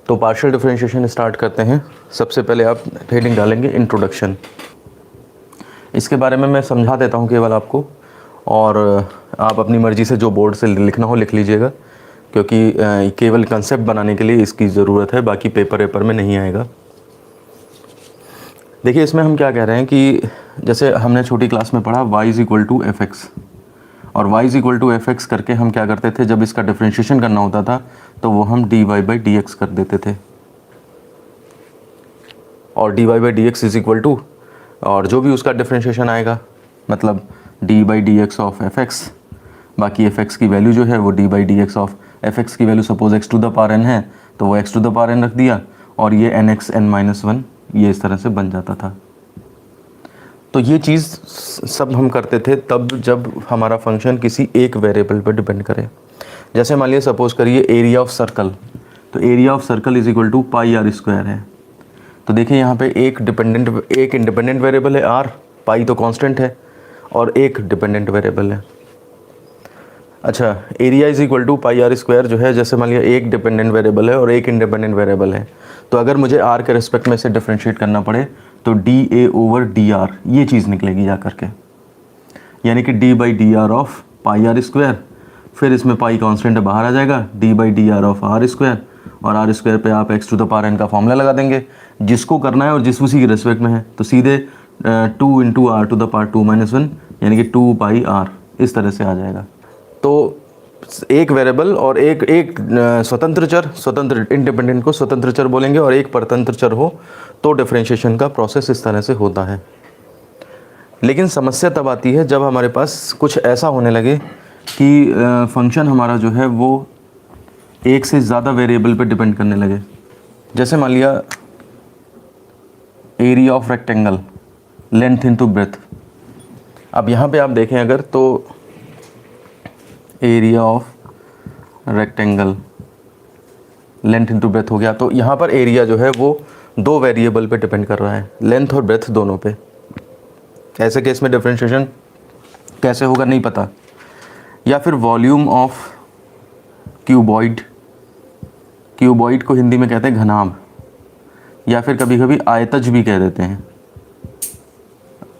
तो partial differentiation start करते हैं। सबसे पहले आप हेडिंग डालेंगे इंट्रोडक्शन। इसके बारे में मैं समझा देता हूँ केवल आपको, और आप अपनी मर्ज़ी से जो बोर्ड से लिखना हो लिख लीजिएगा, क्योंकि केवल कंसेप्ट बनाने के लिए इसकी ज़रूरत है, बाकी पेपर में नहीं आएगा। देखिए इसमें हम क्या कह रहे हैं कि जैसे हमने छोटी क्लास में पढ़ा y = fx, और y = fx करके हम क्या करते थे, जब इसका डिफरेंशिएशन करना होता था तो वो हम dy/dx कर देते थे, और dy/dx = और जो भी उसका डिफरेंशिएशन आएगा, मतलब d/dx ऑफ fx, बाकी fx की वैल्यू जो है वो d/dx ऑफ fx की वैल्यू सपोज x⁴n है तो वो x⁴n रख दिया, और ये nxn-1 ये इस तरह से बन जाता था। तो ये चीज़ सब हम करते थे तब जब हमारा फंक्शन किसी एक वेरिएबल पर डिपेंड करे। जैसे मान लिया सपोज करिए एरिया ऑफ सर्कल, तो एरिया ऑफ सर्कल = πr² है। तो देखिए यहाँ पे एक इंडिपेंडेंट वेरिएबल है r, पाई तो कांस्टेंट है, और एक डिपेंडेंट वेरिएबल है। अच्छा, एरिया = πr² जो है, जैसे मान लिया एक डिपेंडेंट वेरिएबल है और एक इंडिपेंडेंट वेरिएबल है, तो अगर मुझे r के रिस्पेक्ट में से डिफरेंशिएट करना पड़े तो dA/dr ये चीज़ निकलेगी जा करके, यानी कि d/dr ऑफ πr², फिर इसमें पाई कांस्टेंट बाहर आ जाएगा, d/dr ऑफ r², और r² पे आप x⁴n का फॉर्मूला लगा देंगे, जिसको करना है और जिस उसी के रिस्पेक्ट में है, तो सीधे 2 × r⁻²-1 यानी कि 2πr इस तरह से आ जाएगा। तो एक वेरिएबल और एक स्वतंत्र इंडिपेंडेंट को स्वतंत्र चर बोलेंगे, और एक परतंत्र चर हो तो डिफरेंशिएशन का प्रोसेस इस तरह से होता है। लेकिन समस्या तब आती है जब हमारे पास कुछ ऐसा होने लगे कि फंक्शन हमारा जो है वो एक से ज़्यादा वेरिएबल पे डिपेंड करने लगे। जैसे मान लिया area of rectangle, length into breadth. अब यहाँ पे आप देखें अगर, तो area of rectangle length into breadth हो गया, तो यहाँ पर एरिया जो है वो दो वेरिएबल पे डिपेंड कर रहा है, लेंथ और ब्रेथ दोनों पे। ऐसे केस में डिफरेंशिएशन कैसे होगा नहीं पता। या फिर वॉल्यूम ऑफ क्यूबॉइड, क्यूबॉइड को हिंदी में कहते हैं घनाभ, या फिर कभी कभी आयतज भी कह देते हैं।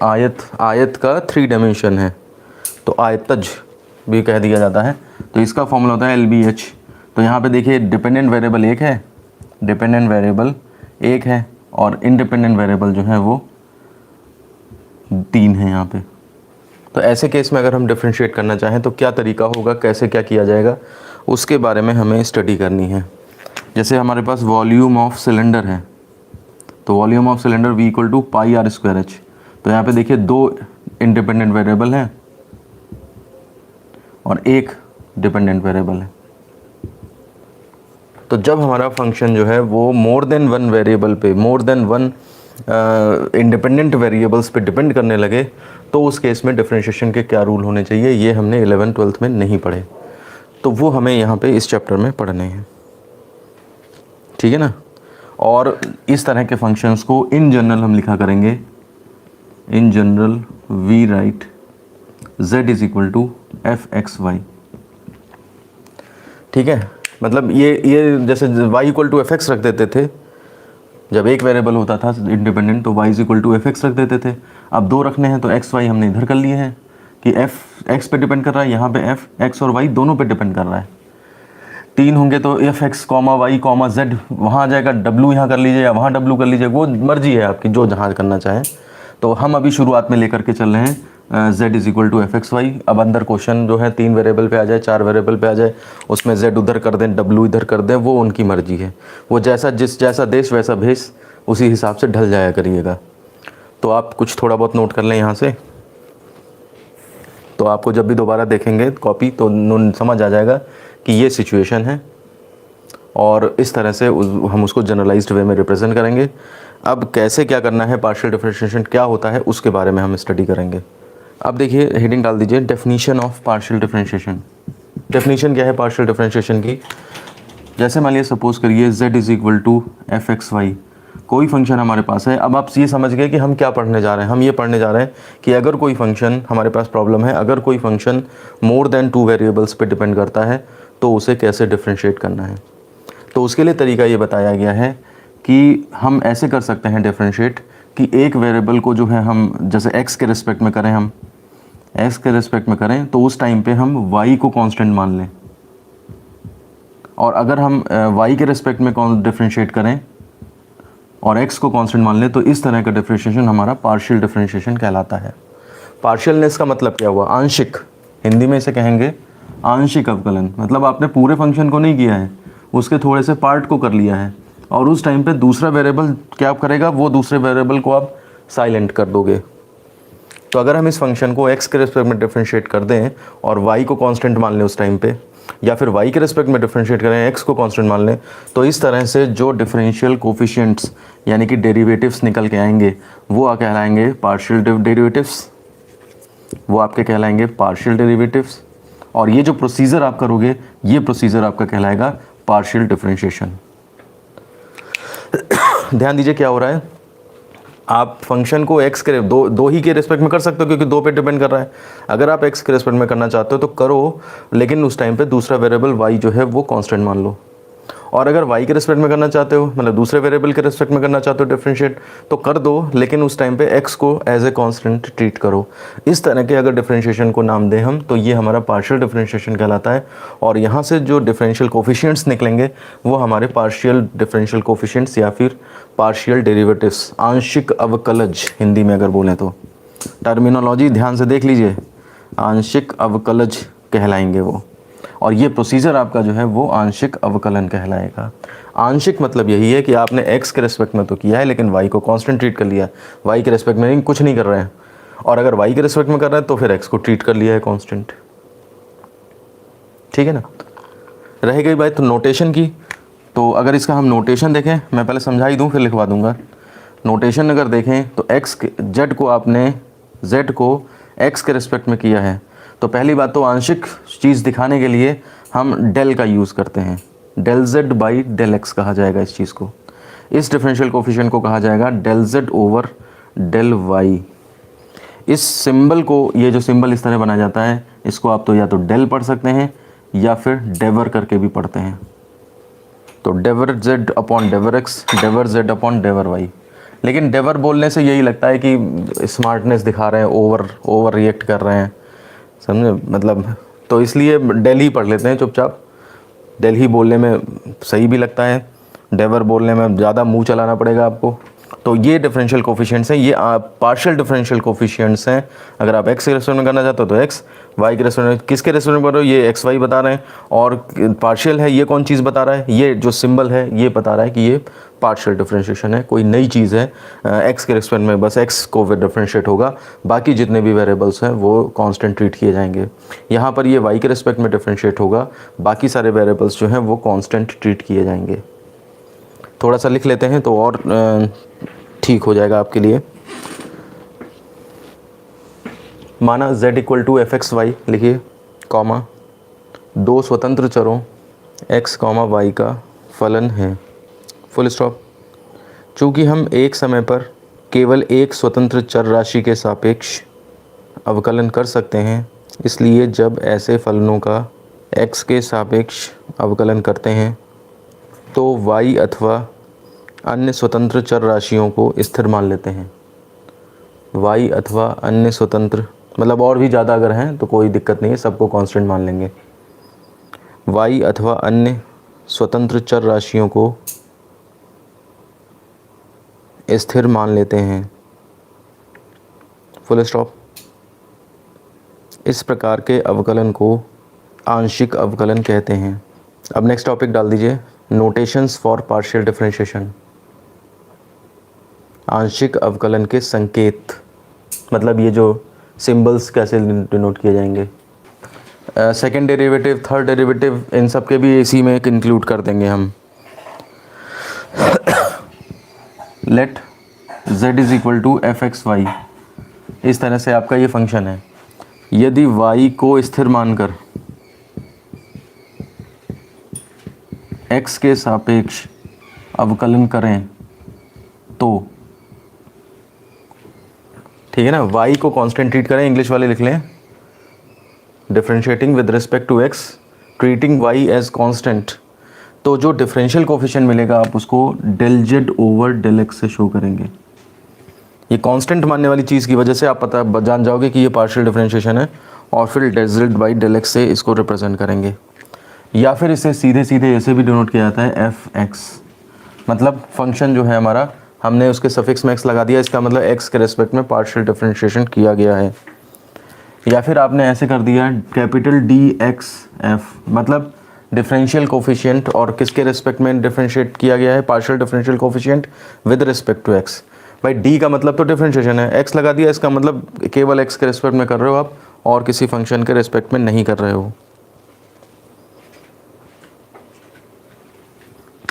आयत का 3 डायमेंशन है तो आयतज भी कह दिया जाता है। तो इसका फॉर्मूला होता है LBH। तो यहाँ पे देखिए डिपेंडेंट वेरिएबल एक है, और इंडिपेंडेंट वेरिएबल जो है वो 3 है यहाँ पे। तो ऐसे केस में अगर हम डिफरेंशिएट करना चाहें तो क्या तरीका होगा, कैसे क्या किया जाएगा, उसके बारे में हमें स्टडी करनी है। जैसे हमारे पास वॉल्यूम ऑफ सिलेंडर है, तो volume of cylinder V = πr²h। तो यहाँ पे देखिए 2 इंडिपेंडेंट वेरिएबल हैं और एक डिपेंडेंट वेरिएबल है। तो जब हमारा फंक्शन जो है वो मोर देन वन वेरिएबल पे, more than one independent variables पे डिपेंड करने लगे, तो उस केस में डिफरेंशिएशन के क्या रूल होने चाहिए, ये हमने 11th-12th में नहीं पढ़े, तो वो हमें यहाँ पे इस चैप्टर में पढ़ने हैं। ठीक है ना। और इस तरह के फंक्शंस को इन जनरल हम लिखा करेंगे, in general we write z = fxy। ठीक है, मतलब ये जैसे y = fx रख देते थे जब एक वेरिएबल होता था इंडिपेंडेंट, तो y = fx रख देते थे। अब 2 रखने हैं तो x y हमने इधर कर लिए हैं कि f x पे डिपेंड कर रहा है, यहाँ पे f x और y दोनों पे डिपेंड कर रहा है। 3 होंगे तो fx, y, z वहाँ आ जाएगा, w यहाँ कर लीजिए या वहाँ w कर लीजिए, वो मर्जी है आपकी, जो जहाँ करना चाहें। तो हम अभी शुरुआत में लेकर के चल रहे हैं z = fxy। अब अंदर क्वेश्चन जो है 3 वेरिएबल पे आ जाए, 4 वेरिएबल पे आ जाए, उसमें z उधर कर दें, w इधर कर दें, वो उनकी मर्जी है। वो जैसा देश वैसा भेष, उसी हिसाब से ढल जाया करिएगा। तो आप कुछ थोड़ा बहुत नोट कर लें यहाँ से, तो आपको जब भी दोबारा देखेंगे कॉपी तो समझ आ जाएगा कि ये सिचुएशन है, और इस तरह से हम उसको जनरलाइज्ड वे में रिप्रेजेंट करेंगे। अब कैसे क्या करना है, पार्शियल डिफरेंशिएशन क्या होता है, उसके बारे में हम स्टडी करेंगे। अब देखिए हेडिंग डाल दीजिए, definition of partial differentiation. Definition क्या है पार्शियल डिफरेंशिएशन की। जैसे मान लिया सपोज करिए z = fxy, कोई फंक्शन हमारे पास है। अब आप ये समझ गए कि हम क्या पढ़ने जा रहे हैं। हम ये पढ़ने जा रहे हैं कि अगर कोई फंक्शन, हमारे पास प्रॉब्लम है, अगर कोई फंक्शन मोर देन 2 वेरिएबल्स पे डिपेंड करता है तो उसे कैसे डिफरेंशिएट करना है। तो उसके लिए तरीका ये बताया गया है कि हम ऐसे कर सकते हैं डिफरेंशिएट कि एक वेरिएबल को जो है हम जैसे x के रिस्पेक्ट में करें, हम x के रिस्पेक्ट में करें तो उस टाइम पे हम y को कांस्टेंट मान लें, और अगर हम y के रिस्पेक्ट में डिफरेंशिएट करें और x को कांस्टेंट मान लें तो इस तरह का डिफरेंशिएशन हमारा पार्शियल डिफरेंशिएशन कहलाता है। पार्शियलनेस का मतलब क्या हुआ? आंशिक, हिंदी में इसे कहेंगे आंशिक अवकलन। मतलब आपने पूरे फंक्शन को नहीं किया है, उसके थोड़े से पार्ट को कर लिया है, और उस टाइम पे दूसरा वेरिएबल क्या करेगा, वो दूसरे वेरिएबल को आप साइलेंट कर दोगे। तो अगर हम इस फंक्शन को x के रिस्पेक्ट में डिफरेंशिएट कर दें और y को कांस्टेंट मान लें उस टाइम पे, या फिर y के रिस्पेक्ट में डिफरेंशिएट करें x को कांस्टेंट मान लें, तो इस तरह से जो डिफरेंशियल कोफिशिएंट्स यानी कि डेरिवेटिव्स निकल के आएंगे वो कहलाएंगे पार्शियल डेरिवेटिव्स, वो आपके कहलाएंगे पार्शियल डेरिवेटिव्स। और ये जो प्रोसीजर आप करोगे ये प्रोसीजर आपका कहलाएगा पार्शियल डिफरेंशिएशन। ध्यान दीजिए क्या हो रहा है, आप फंक्शन को x के दो ही के रिस्पेक्ट में कर सकते हो क्योंकि दो पे डिपेंड कर रहा है। अगर आप x के रिस्पेक्ट में करना चाहते हो तो करो, लेकिन उस टाइम पे दूसरा वेरिएबल y जो है वो कांस्टेंट मान लो। और अगर y के रिस्पेक्ट में करना चाहते हो, मतलब दूसरे वेरिएबल के रिस्पेक्ट में करना चाहते हो डिफरेंशिएट, तो कर दो, लेकिन उस टाइम पे x को एज ए कांस्टेंट ट्रीट करो। इस तरह के अगर डिफरेंशिएशन को नाम दें हम तो ये हमारा पार्शियल डिफरेंशिएशन कहलाता है। और यहाँ से जो डिफरेंशियल कोफिशिएंट्स निकलेंगे वो हमारे पार्शियल डिफरेंशियल कोफिशिएंट्स या फिर पार्शियल डेरिवेटिव्स, आंशिक अवकलज हिंदी में अगर बोलें तो। टर्मिनोलॉजी ध्यान से देख लीजिए, आंशिक अवकलज कहलाएंगे वो। और ये प्रोसीजर आपका जो है वो आंशिक अवकलन कहलाएगा। आंशिक मतलब यही है कि आपने x के रिस्पेक्ट में तो किया है लेकिन y को कांस्टेंट ट्रीट कर लिया है, y के रिस्पेक्ट में नहीं, कुछ नहीं कर रहे हैं। और अगर y के रिस्पेक्ट में कर रहे हैं तो फिर x को ट्रीट कर लिया है कांस्टेंट। ठीक है ना। रह गई बात तो नोटेशन की, तो अगर इसका हम नोटेशन देखें, मैं पहले समझा ही दूँ फिर लिखवा दूँगा। नोटेशन अगर देखें तो z को आपने z को x के रिस्पेक्ट में किया है, तो पहली बात तो आंशिक चीज़ दिखाने के लिए हम डेल का यूज़ करते हैं। Del z by del x कहा जाएगा इस चीज़ को। इस डिफरेंशियल कोफिशिएंट को कहा जाएगा del z over del y। इस सिंबल को, ये जो सिंबल इस तरह बनाया जाता है, इसको आप तो या तो डेल पढ़ सकते हैं या फिर डेवर करके भी पढ़ते हैं। तो डेवर z अपॉन डेवर x, डेवर z अपॉन डेवर y। लेकिन डेवर बोलने से यही लगता है कि स्मार्टनेस दिखा रहे हैं, ओवर रिएक्ट कर रहे हैं, समझे मतलब। तो इसलिए डेल ही पढ़ लेते हैं चुपचाप। डेल ही बोलने में सही भी लगता है, डेवर बोलने में ज़्यादा मुंह चलाना पड़ेगा आपको। तो ये डिफरेंशियल कोफिशिएंट्स हैं, ये पार्शियल डिफरेंशियल कोफिशिएंट्स हैं। अगर आप x के रेस्पेक्ट में करना चाहते हो तो x, y के रेस्पेक्ट में, किसके रेस्पेक्ट में कर रहे हो ये x y बता रहे हैं। और पार्शियल है ये कौन चीज़ बता रहा है, ये जो सिंबल है ये बता रहा है कि ये पार्शियल डिफरेंशिएशन है, कोई नई चीज़ है। x के रेस्पेक्ट में बस x को डिफरेंशिएट होगा, बाकी जितने भी वेरिएबल्स हैं वो कांस्टेंट ट्रीट किए जाएंगे। यहाँ पर ये y के रेस्पेक्ट में डिफरेंशिएट होगा, बाकी सारे वेरिएबल्स जो हैं वो कांस्टेंट ट्रीट किए जाएंगे। थोड़ा सा लिख लेते हैं तो और ठीक हो जाएगा आपके लिए। माना z equal to F X Y लिखिए, कॉमा दो स्वतंत्र चरों x, y का फलन है, फुल स्टॉप। चूँकि हम एक समय पर केवल एक स्वतंत्र चर राशि के सापेक्ष अवकलन कर सकते हैं, इसलिए जब ऐसे फलनों का x के सापेक्ष अवकलन करते हैं तो y अथवा अन्य स्वतंत्र चर राशियों को स्थिर मान लेते हैं। y अथवा अन्य स्वतंत्र मतलब और भी ज़्यादा अगर हैं तो कोई दिक्कत नहीं है, सबको कांस्टेंट मान लेंगे। y अथवा अन्य स्वतंत्र चर राशियों को स्थिर मान लेते हैं, फुल स्टॉप। इस प्रकार के अवकलन को आंशिक अवकलन कहते हैं। अब नेक्स्ट टॉपिक डाल दीजिए, नोटेशंस फॉर पार्शियल डिफरेंशिएशन। आंशिक अवकलन के संकेत, मतलब ये जो सिंबल्स कैसे डिनोट किए जाएंगे। सेकेंड डेरिवेटिव, थर्ड डेरिवेटिव, इन सब के भी इसी में इंक्लूड कर देंगे हम। Let z is equal to F X Y, इस तरह से आपका ये फंक्शन है। यदि y को स्थिर मानकर x के सापेक्ष अवकलन करें तो, ठीक है ना, y को कांस्टेंट ट्रीट करें, इंग्लिश वाले लिख लें, differentiating with respect to x, treating y as constant, तो जो डिफरेंशियल कोफिशिएंट मिलेगा आप उसको del Z over del X से शो करेंगे। ये कांस्टेंट मानने वाली चीज़ की वजह से आप जान जाओगे कि ये पार्शियल डिफरेंशिएशन है, और फिर del Z by del X से इसको रिप्रेजेंट करेंगे। या फिर इसे सीधे सीधे ऐसे भी डिनोट किया जाता है एफ एक्स, मतलब फंक्शन जो है हमारा हमने उसके सफिक्स में एक्स लगा दिया, इसका मतलब एक्स के रेस्पेक्ट में पार्शियल डिफरेंशिएशन किया गया है। या फिर आपने ऐसे कर दिया कैपिटल डी एक्स एफ, मतलब डिफरेंशियल कोफिशिएंट और किसके रेस्पेक्ट में डिफरेंशिएट किया गया है, partial differential coefficient with respect to X. भाई डी का मतलब तो डिफरेंशिएशन है, एक्स लगा दिया, इसका मतलब केवल एक्स के रेस्पेक्ट में कर रहे हो आप और किसी फंक्शन के रेस्पेक्ट में नहीं कर रहे हो।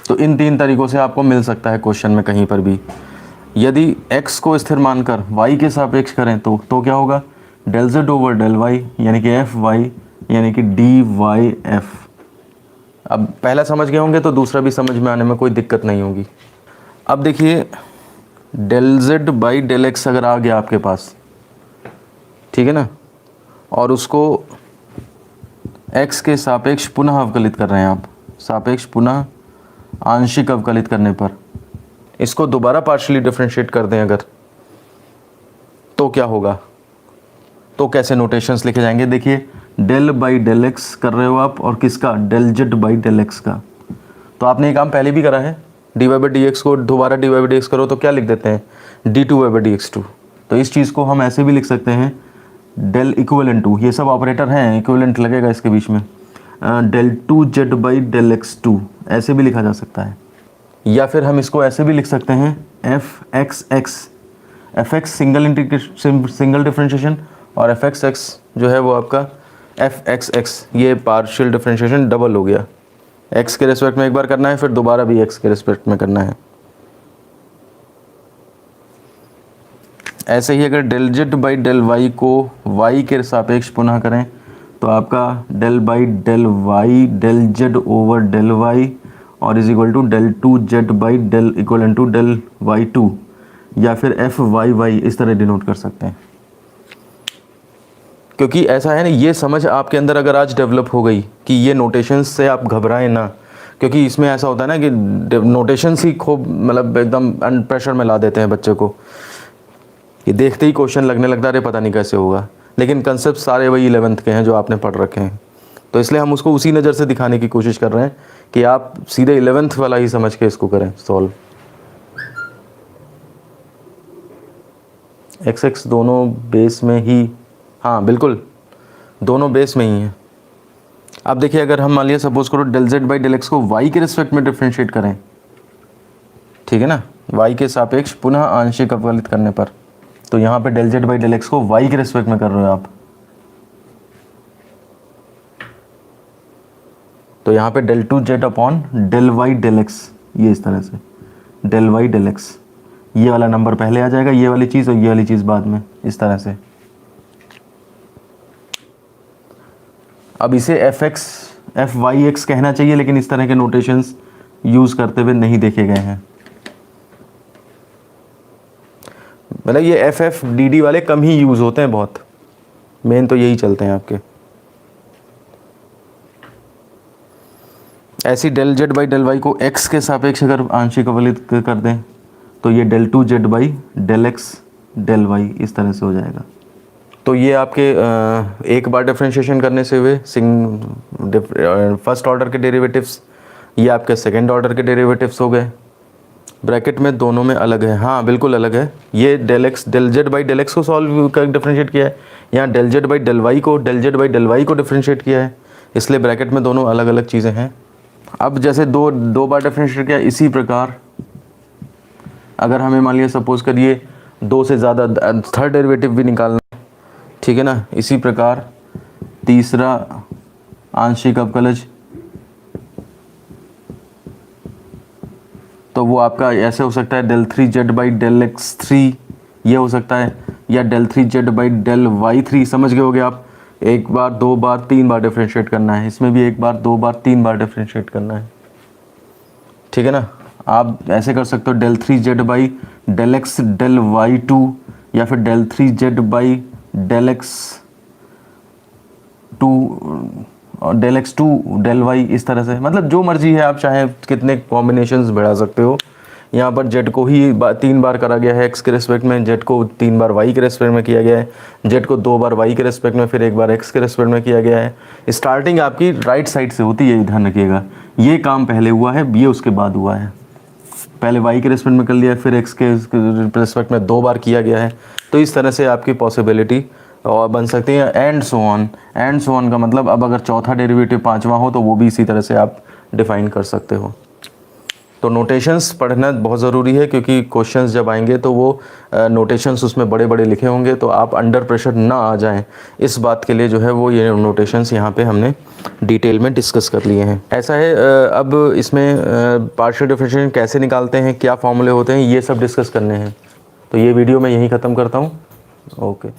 तो इन तीन तरीकों से आपको मिल सकता है क्वेश्चन में कहीं पर भी। यदि x को स्थिर मानकर y के सापेक्ष करें तो क्या होगा, del z over del y, यानी कि एफ वाई यानी कि डी वाई एफ। अब पहला समझ गए होंगे तो दूसरा भी समझ में आने में कोई दिक्कत नहीं होगी। अब देखिए del z by del X अगर आ गया आपके पास, ठीक है ना, और उसको x के सापेक्ष पुनः अवकलित कर रहे हैं आप, सापेक्ष पुनः आंशिक अवकलित करने पर इसको दोबारा पार्शियली डिफरेंशिएट कर दें अगर, तो क्या होगा, तो कैसे नोटेशंस लिखे जाएंगे। देखिए डेल बाई डेल एक्स कर रहे हो आप, और किसका, del Z by del X का। तो आपने ये काम पहले भी करा है, D Y by D X को दोबारा D Y by D X करो तो क्या लिख देते हैं, D two Y by D X two. तो इस चीज़ को हम ऐसे भी लिख सकते हैं डेल इक्विवेलेंट टू, ये सब ऑपरेटर हैं, इक्विवेलेंट लगेगा इसके बीच में, del two Z by del x two, ऐसे भी लिखा जा सकता है। या फिर हम इसको ऐसे भी लिख सकते हैं F x x, F x single differentiation, और एफ एक्स एक्स जो है वो आपका एफ एक्स एक्स, ये पार्शियल डिफरेंशिएशन डबल हो गया। एक्स के रेस्पेक्ट में एक बार करना है, फिर दोबारा भी एक्स के रेस्पेक्ट में करना है। ऐसे ही अगर del Z by del Y को वाई के सापेक्ष पुनः करें तो आपका del by del Y del Z over del y और is equal to del two Z by del equal to del y two, या फिर एफ वाई वाई इस तरह डिनोट कर सकते हैं। क्योंकि ऐसा है ना, ये समझ आपके अंदर अगर आज डेवलप हो गई कि ये नोटेशंस से आप घबराएं ना, क्योंकि इसमें ऐसा होता है ना कि नोटेशंस ही खूब मतलब एकदम प्रेशर में ला देते हैं बच्चे को, ये देखते ही क्वेश्चन लगने लगता है अरे पता नहीं कैसे होगा, लेकिन कंसेप्ट सारे वही 11th के हैं जो आपने पढ़ रखे हैं। तो इसलिए हम उसको उसी नज़र से दिखाने की कोशिश कर रहे हैं कि आप सीधे 11th वाला ही समझ के इसको करें सॉल्व। एक्स एक्स दोनों बेस में ही, हाँ बिल्कुल दोनों बेस में ही हैं। अब देखिए अगर हम मान लिया सपोज करो del Z by del X को वाई के रिस्पेक्ट में डिफरेंशिएट करें, ठीक है ना, वाई के सापेक्ष पुनः आंशिक अवकलित करने पर, तो यहाँ पे del Z by del X को वाई के रिस्पेक्ट में कर रहे हो आप, तो यहाँ पे del two Z upon del Y del X, ये इस तरह से डेल वाई डेल एक्स, ये वाला नंबर पहले आ जाएगा, ये वाली चीज़ और ये वाली चीज़ बाद में, इस तरह से। अब इसे F X F Y X कहना चाहिए, लेकिन इस तरह के नोटेशंस यूज़ करते हुए नहीं देखे गए हैं। मतलब ये एफ एफ डी डी वाले कम ही यूज़ होते हैं, बहुत मेन तो यही चलते हैं आपके। ऐसी del Z by del Y को एक्स के सापेक्ष अगर आंशिक अवकलित कर दें तो ये del two Z by del x del Y इस तरह से हो जाएगा। तो ये आपके एक बार डिफरेंशिएशन करने से हुए फर्स्ट ऑर्डर के डेरिवेटिव्स, ये आपके सेकंड ऑर्डर के डेरिवेटिव्स हो गए। ब्रैकेट में दोनों में अलग है, हाँ बिल्कुल अलग है। ये del x del Z by del X को सॉल्व कर डिफरेंशिएट किया है, यहाँ del Z by del Y को डिफरेंशिएट किया है, इसलिए ब्रैकेट में दोनों अलग अलग चीज़ें हैं। अब जैसे दो बार डिफरेंशिएट किया, इसी प्रकार अगर हमें मान लिया सपोज करिए दो से ज़्यादा थर्ड डेरिवेटिव भी निकालना, ठीक है ना, इसी प्रकार तीसरा आंशिक अवकलज, तो वो आपका ऐसे हो सकता है del three Z by del X three, ये हो सकता है, या del three Z by del Y three. समझ गए होगे आप, एक बार दो बार तीन बार डिफरेंशिएट करना है, इसमें भी एक बार दो बार तीन बार डिफरेंशिएट करना है, ठीक है ना। आप ऐसे कर सकते हो del three Z by del x del y two, या फिर del three Z by del x two और del x two del Y, इस तरह से, मतलब जो मर्जी है आप चाहे कितने कॉम्बिनेशंस बढ़ा सकते हो। यहाँ पर जेड को ही 3 बार करा गया है एक्स के रेस्पेक्ट में, जेड को 3 बार वाई के रेस्पेक्ट में किया गया है, जेड को 2 बार वाई के रेस्पेक्ट में, फिर 1 बार एक्स के रेस्पेक्ट में किया गया है। स्टार्टिंग आपकी राइट साइड से होती है, ध्यान रखिएगा। ये काम पहले हुआ है, ये उसके बाद हुआ है। पहले वाई के रेस्पेक्ट में कर लिया, फिर एक्स के रेस्पेक्ट में 2 बार किया गया है। तो इस तरह से आपकी पॉसिबिलिटी और बन सकती है। And so on, and so on का मतलब अब अगर चौथा डेरिवेटिव 5वां हो तो वो भी इसी तरह से आप डिफाइन कर सकते हो। तो नोटेशंस पढ़ना बहुत ज़रूरी है, क्योंकि क्वेश्चंस जब आएंगे तो वो नोटेशंस उसमें बड़े बड़े लिखे होंगे, तो आप अंडर प्रेशर ना आ जाएं, इस बात के लिए जो है वो ये नोटेशंस यहाँ पे हमने डिटेल में डिस्कस कर लिए हैं। ऐसा है, अब इसमें पार्शियल डिफरेंशिएशन कैसे निकालते हैं, क्या फॉर्मूले होते हैं, ये सब डिस्कस करने हैं। तो ये वीडियो मैं यहीं ख़त्म करता हूँ। ओके।